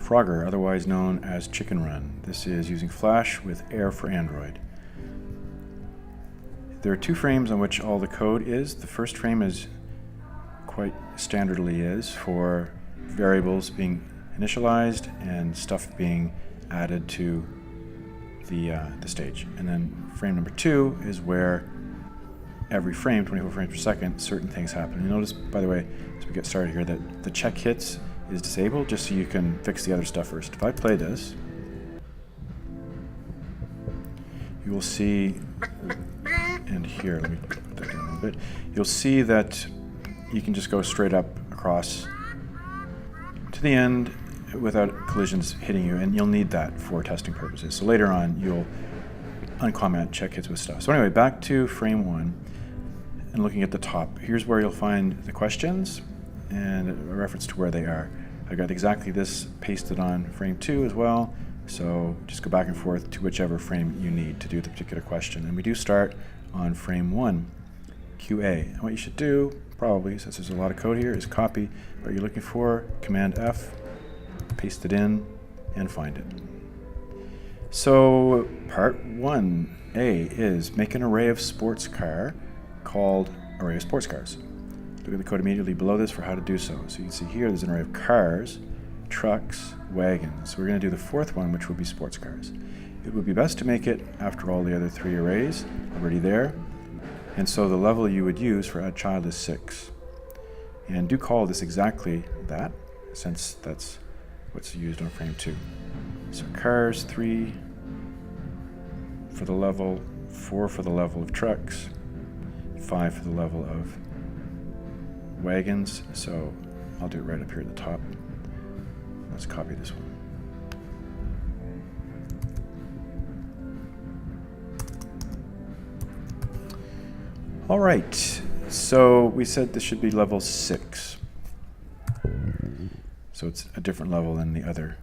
Frogger, otherwise known as Chicken Run. This is using Flash with Air for Android. There are two frames on which all the code is. The first frame is quite standardly is for variables being initialized and stuff being added to the stage. And then frame number 2 is where every frame, 24 frames per second, certain things happen. You notice, by the way, as we get started here, that the check hits is disabled just so you can fix the other stuff first. If I play this, you will see, and here, let me put that down a little bit, you'll see that you can just go straight up across to the end without collisions hitting you, and you'll need that for testing purposes. So later on, you'll uncomment check hits with stuff. So anyway, back to frame 1 and looking at the top. Here's where you'll find the questions and a reference to where they are. I've got exactly this pasted on frame 2 as well, so just go back and forth to whichever frame you need to do the particular question. And we do start on frame 1, QA. And what you should do, probably, since there's a lot of code here, is copy what you're looking for, Command F, paste it in, and find it. So part 1A is make an array of sports car called array of sports cars. Look at the code immediately below this for how to do so. So you can see here there's an array of cars, trucks, wagons. So we're going to do the fourth one, which will be sports cars. It would be best to make it after all the other 3 arrays already there. And so the level you would use for add child is 6. And do call this exactly that, since that's what's used on frame 2. So cars, 3 for the level, 4 for the level of trucks, 5 for the level of wagons. So I'll do it right up here at the top. Let's copy this one. All right, so we said this should be level 6. So it's a different level than the other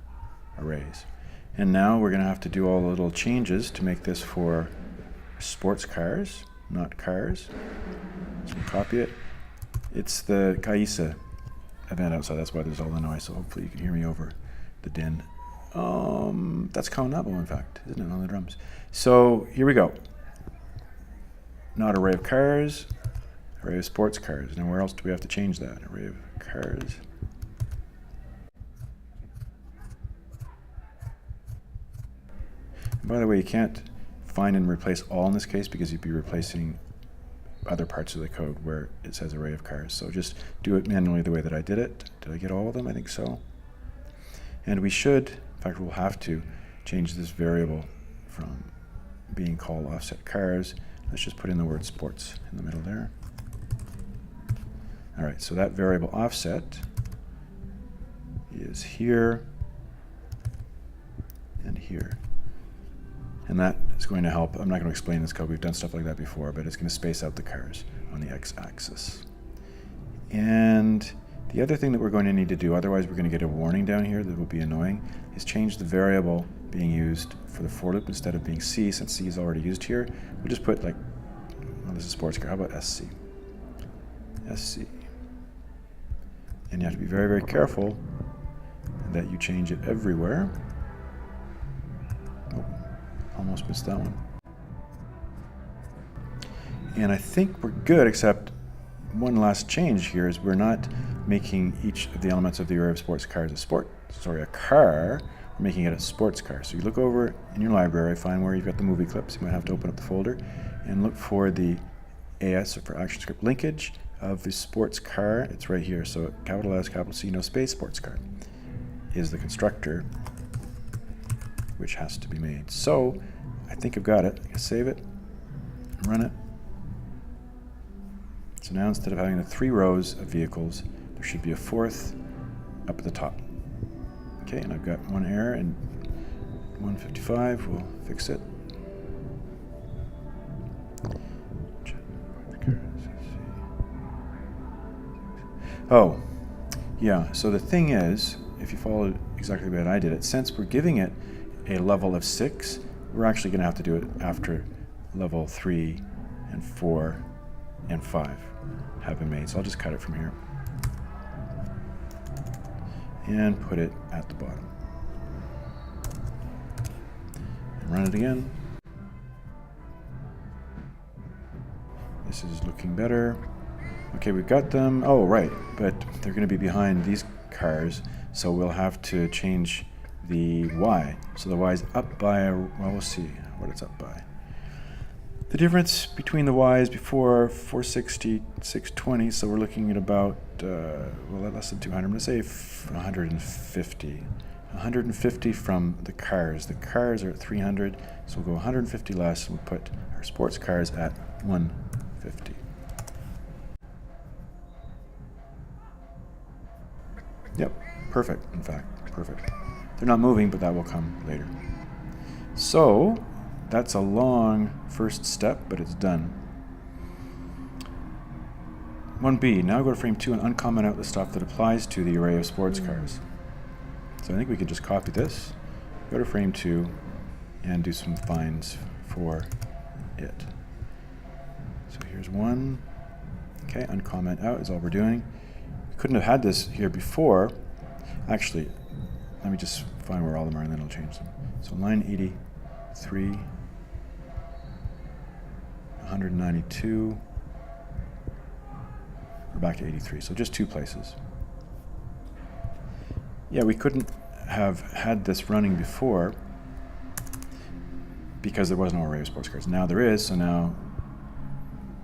arrays. And now we're going to have to do all the little changes to make this for sports cars, not cars. So we'll copy it. It's the Kaisa event outside, that's why there's all the noise, so hopefully you can hear me over the din. That's Kaunabo, in fact, isn't it, on the drums? So here we go. Not array of cars, array of sports cars. Now where else do we have to change that? Array of cars. And by the way, you can't find and replace all in this case because you'd be replacing other parts of the code where it says array of cars. So just do it manually the way that I did it. Did I get all of them? I think so. And we should, in fact we'll have to change this variable from being called offset cars. Let's just put in the word sports in the middle there. All right, so that variable offset is here and here. And that is going to help. I'm not going to explain this code. We've done stuff like that before, but it's going to space out the cars on the x-axis. And the other thing that we're going to need to do, otherwise we're going to get a warning down here that will be annoying, is change the variable being used for the for loop. Instead of being C, since C is already used here, we'll just put like, well, this is sports car. How about SC? SC. And you have to be very, very careful that you change it everywhere. Oh, almost missed that one. And I think we're good, except one last change here is we're not making each of the elements of the array of sports cars a car. We're making it a sports car. So you look over in your library, find where you've got the movie clips. You might have to open up the folder and look for the AS, or for ActionScript linkage of the sports car. It's right here. So capital S, capital C, no space, sports car is the constructor which has to be made. So I think I've got it. I can save it, run it. So now instead of having the 3 rows of vehicles, there should be a 4th up at the top. Okay, and I've got one error, and 155, we'll fix it. Oh, yeah, so the thing is, if you follow exactly the way that I did it, since we're giving it a level of 6, we're actually going to have to do it after level 3 and 4 and 5 have been made. So I'll just cut it from here and put it at the bottom. Run it again. This is looking better. Okay, we've got them. Oh, right, but they're going to be behind these cars, so we'll have to change the Y. So the Y is up by, well, we'll see what it's up by. The difference between the Y's before 460, 620, so we're looking at about, well, less than 200. I'm going to say 150. 150 from the cars. The cars are at 300, so we'll go 150 less, and we'll put our sports cars at 150. Yep, perfect, in fact, perfect. They're not moving, but that will come later. So, that's a long first step, but it's done. 1B, now go to frame 2 and uncomment out the stuff that applies to the array of sports cars. So I think we could just copy this, go to frame 2, and do some finds for it. So here's 1. Okay, uncomment out is all we're doing. We couldn't have had this here before. Actually, let me just find where all of them are and then I'll change them. So line 83, 192, we're back to 83, so just 2 places. Yeah, we couldn't have had this running before because there was no array of sports cars. Now there is, so now,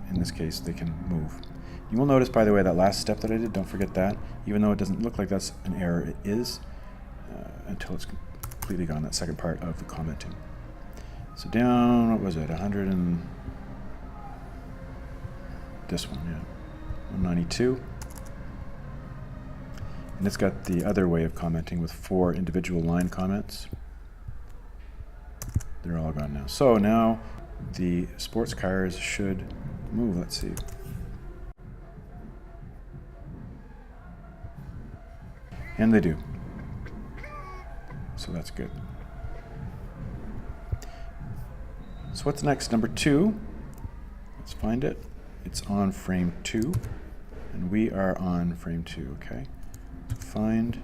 in this case, they can move. You will notice, by the way, that last step that I did, don't forget that. Even though it doesn't look like that's an error, it is, until it's completely gone, that second part of the commenting. So down, what was it, 100 and, this one, yeah, 192. And it's got the other way of commenting with 4 individual line comments. They're all gone now. So now the sports cars should move. Let's see. And they do. So that's good. So what's next? Number 2. Let's find it. It's on frame 2. And we are on frame 2, okay? Find,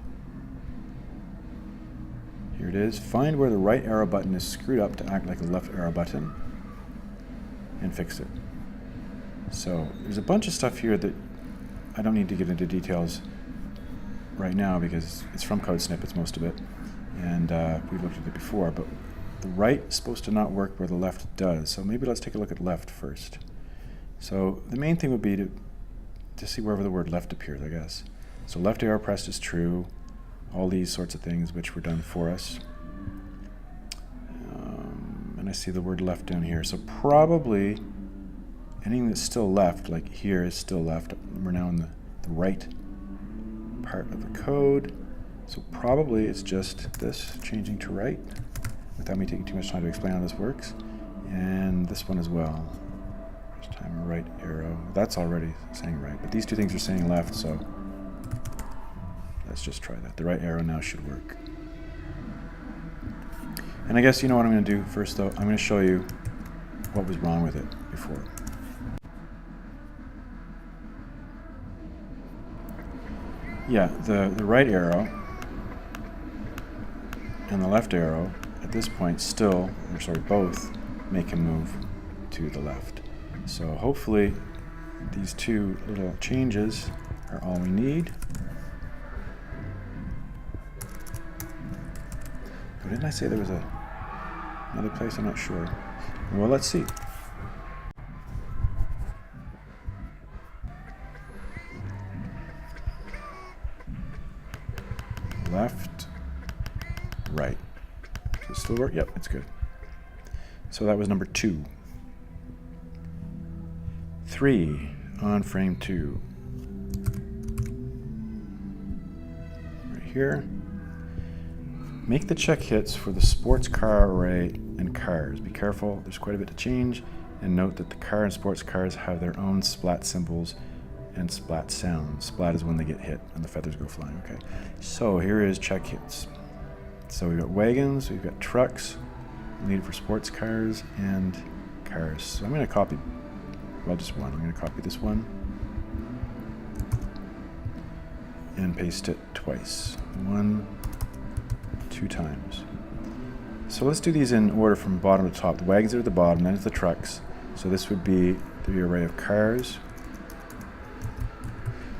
here it is, find where the right arrow button is screwed up to act like a left arrow button and fix it. So there's a bunch of stuff here that I don't need to get into details right now because it's from code snippets, most of it, and we've looked at it before, but the right is supposed to not work where the left does. So maybe let's take a look at left first. So the main thing would be to see wherever the word left appears, I guess. So left arrow pressed is true, all these sorts of things which were done for us. And I see the word left down here. So probably anything that's still left, like here is still left. We're now in the right part of the code. So probably it's just this changing to right, without me taking too much time to explain how this works. And this one as well. First time right arrow. That's already saying right, but these 2 things are saying left, so let's just try that. The right arrow now should work. And I guess you know what I'm going to do first, though? I'm going to show you what was wrong with it before. Yeah, the right arrow and the left arrow at this point still, or sorry, both make him move to the left. So hopefully these 2 little changes are all we need. Or didn't I say there was another place? I'm not sure. Well, let's see. Left, right. Does it still work? Yep, it's good. So that was number 2. 3 on frame 2. Right here. Make the check hits for the sports car array and cars. Be careful, there's quite a bit to change. And note that the car and sports cars have their own splat symbols and splat sounds. Splat is when they get hit and the feathers go flying, okay? So here is check hits. So we've got wagons, we've got trucks, we need it for sports cars and cars. So I'm gonna copy, well, just one. I'm gonna copy this one and paste it twice. 1, 2 times. So let's do these in order from bottom to top. The wagons are at the bottom, then it's the trucks. So this would be the array of cars.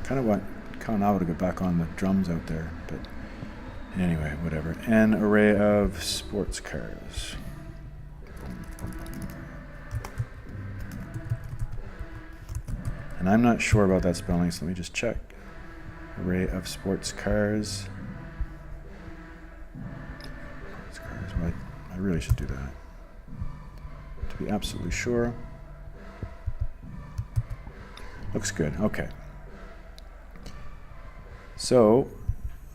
Kind of want Kanao to go back on the drums out there, but anyway, whatever. An array of sports cars. And I'm not sure about that spelling, so let me just check. Array of sports cars. Sports cars. Well, I really should do that to be absolutely sure. Looks good. Okay. So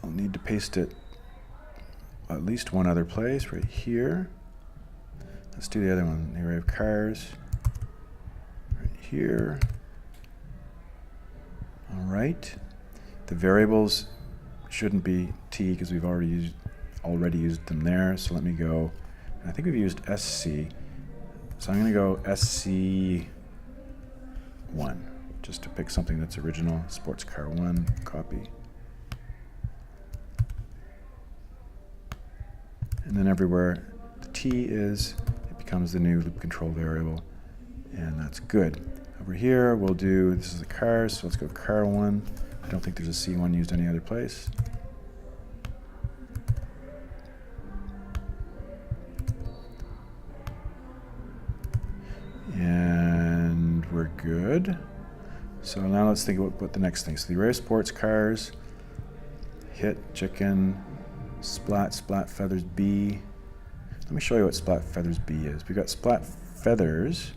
I'll need to paste it at least one other place, right here. Let's do the other one. The array of cars. Right here. All right. The variables shouldn't be t because we've already used them there. So let me go. I think we've used SC. So I'm going to go SC1 just to pick something that's original. Sports car 1, copy. And then everywhere the t is, it becomes the new loop control variable, and that's good. Over here, we'll do, this is the car, so let's go car 1. I don't think there's a C1 used any other place. And we're good. So now let's think about what the next thing. So the array of sports cars, hit, chicken, splat, splat feathers B. Let me show you what splat feathers B is. We've got splat feathers,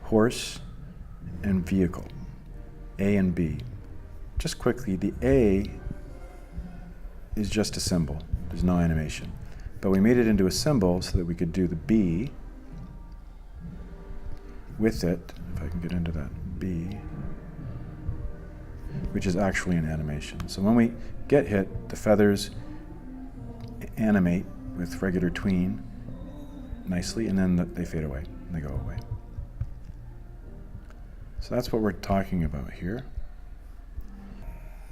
horse, and vehicle, A and B. Just quickly, the A is just a symbol. There's no animation. But we made it into a symbol so that we could do the B with it, if I can get into that B, which is actually an animation. So when we get hit, the feathers animate with regular tween nicely, and then they fade away, and they go away. So that's what we're talking about here.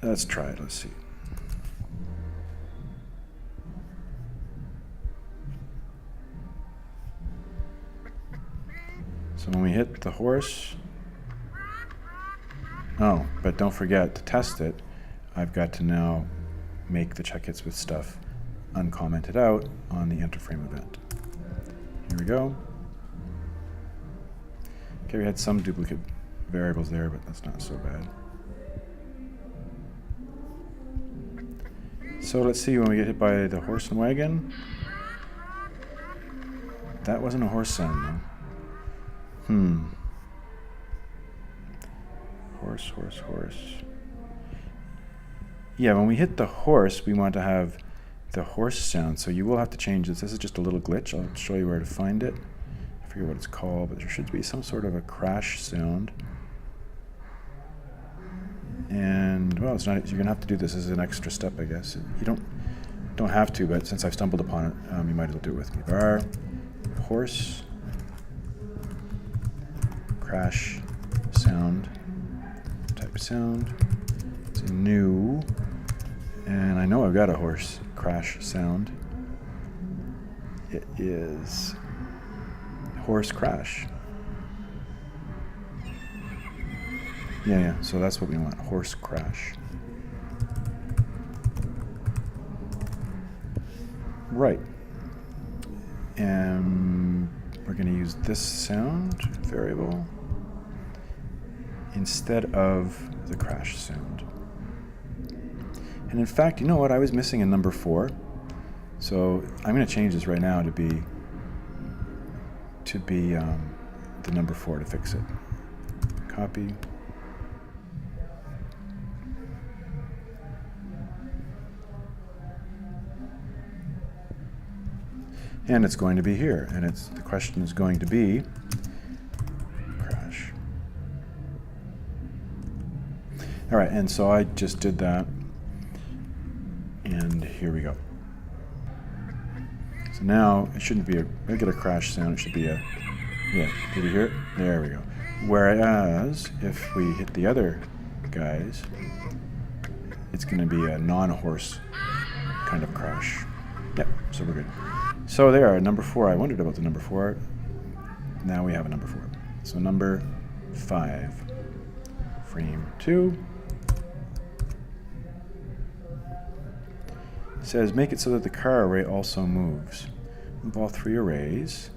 Let's try it, let's see. So when we hit the horse, oh, but don't forget to test it, I've got to now make the check hits with stuff uncommented out on the enter frame event. Here we go. Okay, we had some duplicate variables there, but that's not so bad. So let's see when we get hit by the horse and wagon. That wasn't a horse sound though. Horse, horse, horse. Yeah, when we hit the horse, we want to have the horse sound, so you will have to change this. This is just a little glitch. I'll show you where to find it. I forget what it's called, but there should be some sort of a crash sound. And, well, it's not, you're going to have to do this as an extra step, I guess. You don't have to, but since I've stumbled upon it, you might as well do it with me. Var, horse, crash, sound, type sound. It's a new, and I know I've got a horse crash sound. It is horse crash. Yeah, so that's what we want, horse crash. Right. And we're going to use this sound variable instead of the crash sound. And in fact, you know what? I was missing a number 4. So I'm going to change this right now to be the number 4 to fix it. Copy. And it's going to be here, and the question is going to be crash. All right, and so I just did that, and here we go. So now it shouldn't be a regular crash sound, it should be a, yeah, did you hear it? There we go. Whereas if we hit the other guys, it's going to be a non-horse kind of crash. Yep, so we're good. So there, number 4. I wondered about the number 4. Now we have a number 4. So number 5. Frame 2. It says, make it so that the car array also moves. Move all 3 arrays.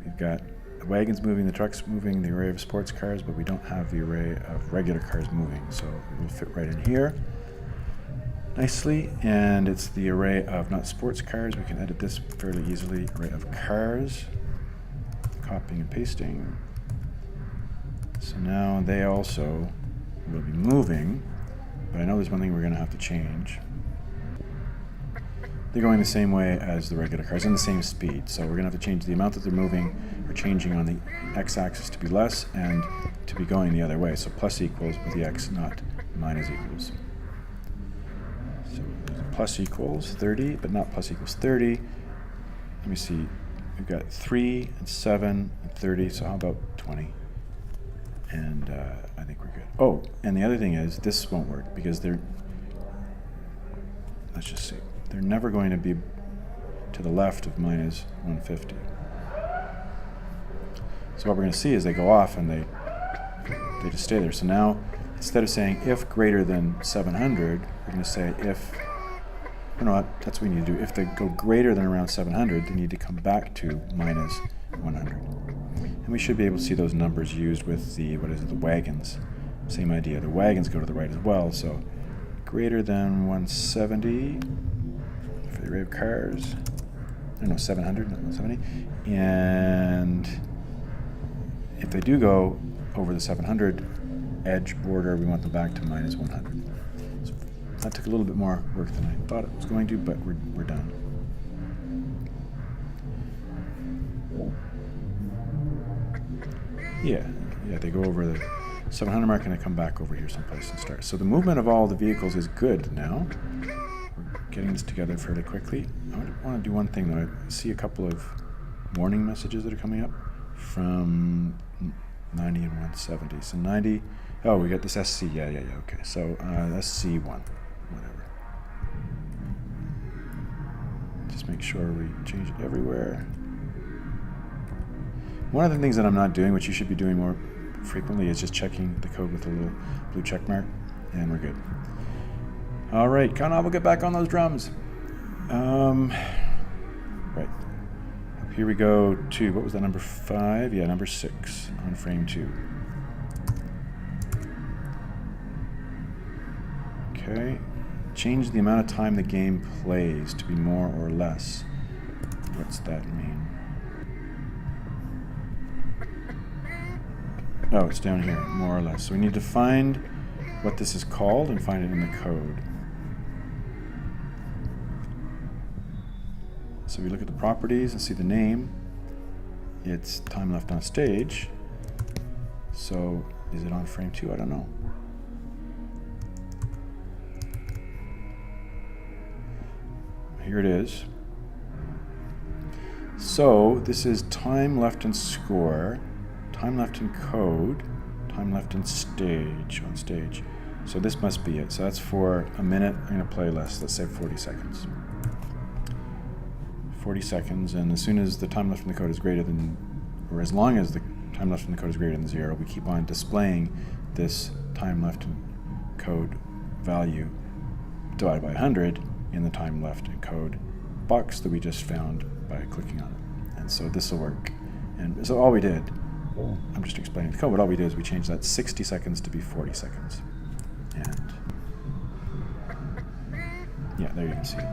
We've got the wagons moving, the trucks moving, the array of sports cars, but we don't have the array of regular cars moving. So it will fit right in here nicely. And it's the array of not sports cars. We can edit this fairly easily. Array of cars. Copying and pasting. So now they also will be moving, but I know there's one thing we're going to have to change. They're going the same way as the regular cars, in the same speed. So we're going to have to change the amount that they're moving or changing on the x-axis to be less and to be going the other way. So plus equals with the x, not minus equals. So plus equals 30, but not plus equals 30. Let me see. We've got 3 and 7 and 30, so how about 20? And I think we're good. Oh, and the other thing is, this won't work because they're, let's just see, they're never going to be to the left of minus 150. So what we're going to see is they go off and they just stay there. So now, instead of saying if greater than 700, we're going to say if, you know what, that's what we need to do. If they go greater than around 700, they need to come back to minus 100. And we should be able to see those numbers used with the, what is it, the wagons. Same idea. The wagons go to the right as well. So greater than 170 for the array of cars. I don't know, 700, not 170. And if they do go over the 700 edge border, we want them back to minus 100. So that took a little bit more work than I thought it was going to, but we're done. Yeah, they go over the 700 mark and they come back over here someplace and start. So the movement of all the vehicles is good now. We're getting this together fairly quickly. I want to do one thing though. I see a couple of warning messages that are coming up from 90 and 170. So 90, oh, we got this SC, yeah, okay. So SC1, whatever. Just make sure we change it everywhere. One of the things that I'm not doing, which you should be doing more frequently, is just checking the code with a little blue check mark, and we're good. All right, Conrad, we'll get back on those drums. Right. Here we go to, what was that, number 5? Yeah, number 6 on frame 2. Okay. Change the amount of time the game plays to be more or less. What's that mean? Oh, it's down here, more or less. So we need to find what this is called and find it in the code. So we look at the properties and see the name. It's time left on stage. So is it on frame 2? I don't know. Here it is. So this is time left in score, time left in code, time left in stage, on stage. So this must be it. So that's for a minute. I'm going to play less. Let's say 40 seconds. 40 seconds, and as soon as the time left in the code is greater than, or as long as the time left in the code is greater than 0, we keep on displaying this time left in code value divided by 100 in the time left in code box that we just found by clicking on it. And so this will work. And so all we did, I'm just explaining the code, but all we did is we changed that 60 seconds to be 40 seconds. And yeah, there you can see it.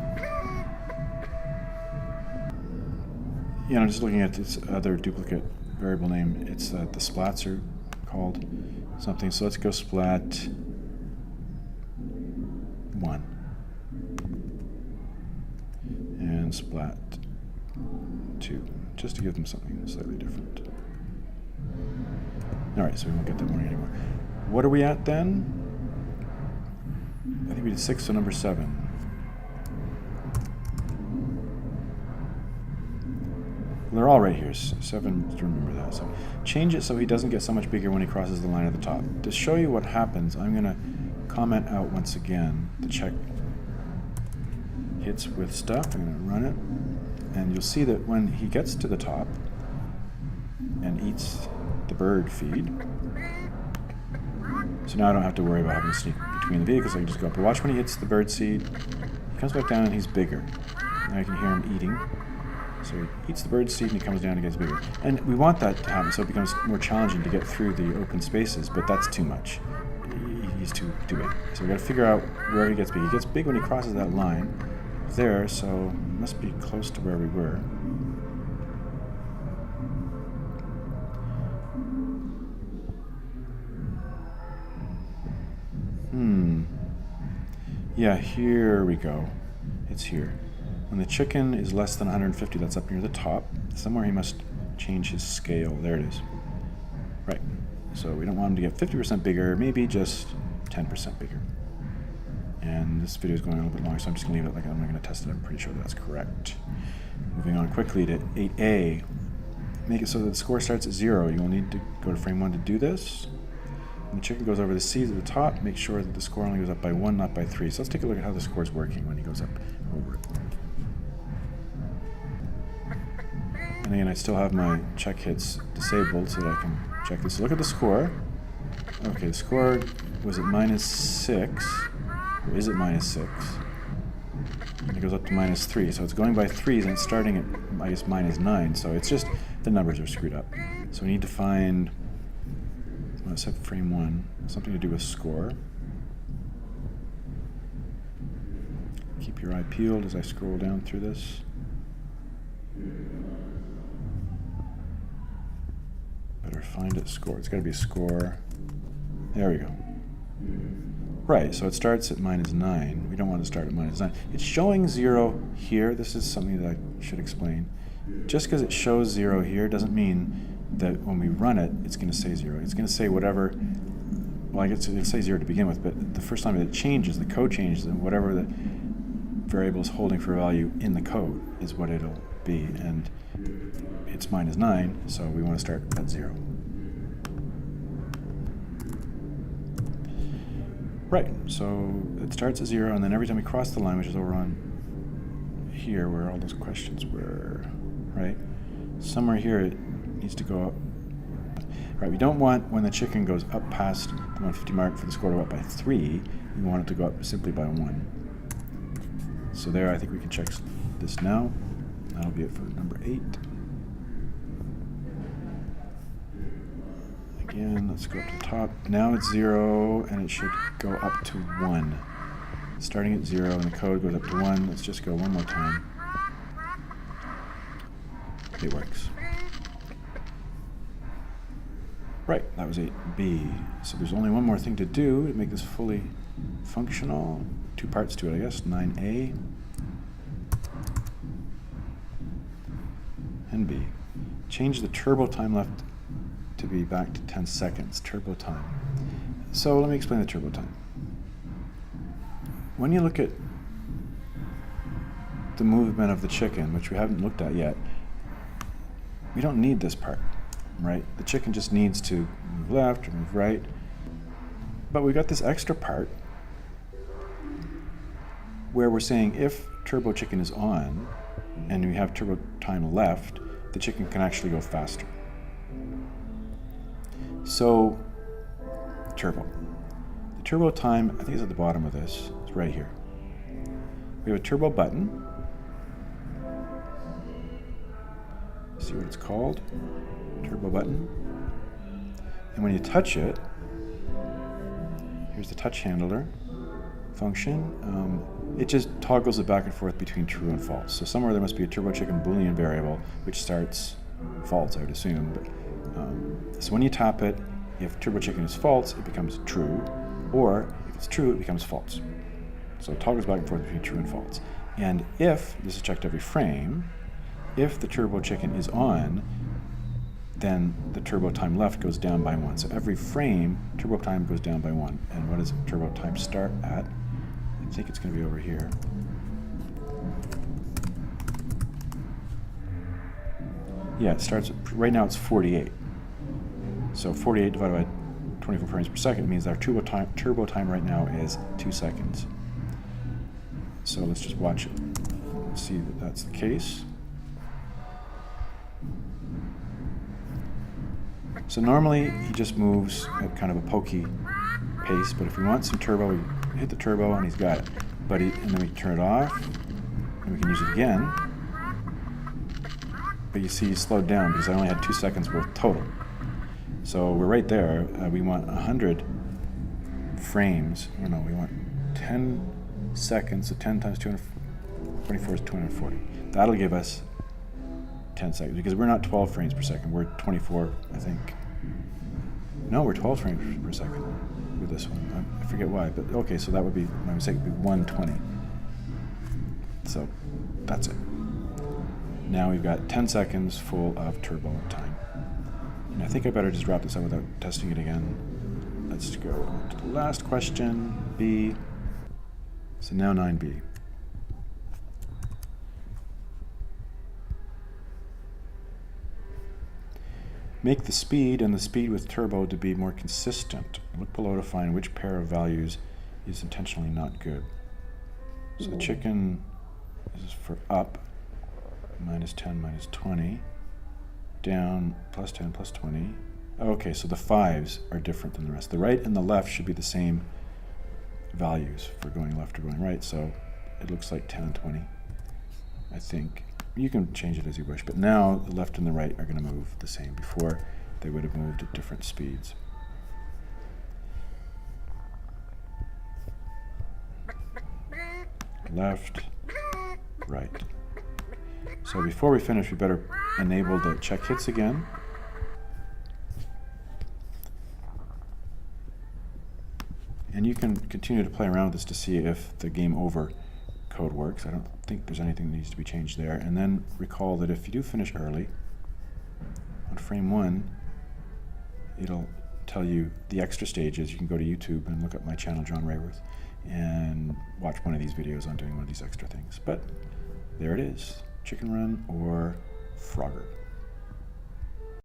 You know, just looking at this other duplicate variable name, it's the splats are called something. So let's go splat 1 and splat 2, just to give them something slightly different. All right, so we won't get that warning anymore. What are we at then? I think we did 6, so number 7. They're all right here. 7, remember that. So change it so he doesn't get so much bigger when he crosses the line at the top. To show you what happens, I'm going to comment out once again to check hits with stuff. I'm going to run it. And you'll see that when he gets to the top and eats the bird feed, so now I don't have to worry about having to sneak between the vehicles. I can just go up. But watch when he hits the bird seed. He comes back down and he's bigger. Now I can hear him eating. So he eats the bird seed and he comes down and gets bigger. And we want that to happen so it becomes more challenging to get through the open spaces, but that's too much. He's too big. So we've got to figure out where he gets big. He gets big when he crosses that line there, so it must be close to where we were. Yeah, here we go. It's here. When the chicken is less than 150, that's up near the top. Somewhere he must change his scale. There it is. Right. So we don't want him to get 50% bigger, maybe just 10% bigger. And this video is going a little bit long, so I'm just going to leave it like that. I'm not going to test it. I'm pretty sure that's correct. Moving on quickly to 8A. Make it so that the score starts at 0. You will need to go to frame 1 to do this. When the chicken goes over the seeds at the top, make sure that the score only goes up by 1, not by 3. So let's take a look at how the score is working when he goes up over it. And again, I still have my check hits disabled so that I can check this. So look at the score. Okay, the score was at -6. Or is it -6? And it goes up to -3. So it's going by 3s and it's starting at, I guess, -9. So it's just the numbers are screwed up. So we need to find, I'm going to set frame 1, something to do with score. Keep your eye peeled as I scroll down through this. Better find it. Score. It's got to be a score. There we go. Right, so it starts at -9. We don't want to start at -9. It's showing 0 here. This is something that I should explain. Just because it shows 0 here doesn't mean that when we run it, it's going to say 0. It's going to say whatever, well, I guess it'll say 0 to begin with, but the first time it changes, the code changes, and whatever the variable is holding for value in the code is what it'll be. And it's -9, so we want to start at 0. Right, so it starts at 0, and then every time we cross the line, which is over on here where all those questions were, right? Somewhere here it needs to go up. Right, we don't want when the chicken goes up past the 150 mark for the score to go up by 3. We want it to go up simply by 1. So there, I think we can check this now. That'll be it for number 8. Again, let's go up to the top. Now it's 0, and it should go up to 1. Starting at 0, and the code goes up to 1. Let's just go one more time. It works. Right, that was 8B. So there's only one more thing to do to make this fully functional. 2 parts to it, I guess. 9A and B. Change the turbo time left to be back to 10 seconds. Turbo time. So let me explain the turbo time. When you look at the movement of the chicken, which we haven't looked at yet, we don't need this part, right? The chicken just needs to move left or move right. But we've got this extra part where we're saying if turbo chicken is on and we have turbo time left, the chicken can actually go faster. So, turbo. The turbo time, I think it's at the bottom of this. It's right here. We have a turbo button. See what it's called? Turbo button. And when you touch it, here's the touch handler function. It just toggles it back and forth between true and false. So somewhere there must be a turbo chicken Boolean variable which starts false, I would assume. But, so when you tap it, if turbo chicken is false, it becomes true, or if it's true, it becomes false. So it toggles back and forth between true and false. And if, this is checked every frame, if the turbo chicken is on, then the turbo time left goes down by 1. So every frame, turbo time goes down by 1. And what does turbo time start at? I think it's going to be over here. Yeah, it starts, right now it's 48. So 48 divided by 24 frames per second means our turbo time right now is 2 seconds. So let's just watch it. Let's see that that's the case. So normally he just moves at kind of a pokey pace, but if we want some turbo, we hit the turbo and he's got it. And then we turn it off, and we can use it again. But you see he slowed down because I only had 2 seconds worth total. So we're right there. We want 100 frames. Oh no, we want 10 seconds, so 10 times 224 is 240. That'll give us 10 seconds, because we're not 12 frames per second, we're 24, I think. No, we're 12 frames per second with this one. I forget why, but okay, so that would be, my mistake would be 120. So that's it. Now we've got 10 seconds full of turbo time. And I think I better just wrap this up without testing it again. Let's go to the last question, B. So now 9B. Make the speed and the speed with turbo to be more consistent. Look below to find which pair of values is intentionally not good. So the chicken is for up, minus 10, minus 20. Down, plus 10, plus 20. Okay, so the 5s are different than the rest. The right and the left should be the same values for going left or going right, so it looks like 10 and 20, I think. You can change it as you wish, but now the left and the right are going to move the same. Before, they would have moved at different speeds. Left, right. So before we finish, we better enable the check hits again. And you can continue to play around with this to see if the game over code works. I don't think there's anything that needs to be changed there. And then recall that if you do finish early, on frame 1, it'll tell you the extra stages. You can go to YouTube and look up my channel, John Rayworth, and watch one of these videos on doing one of these extra things. But there it is, Chicken Run or Frogger.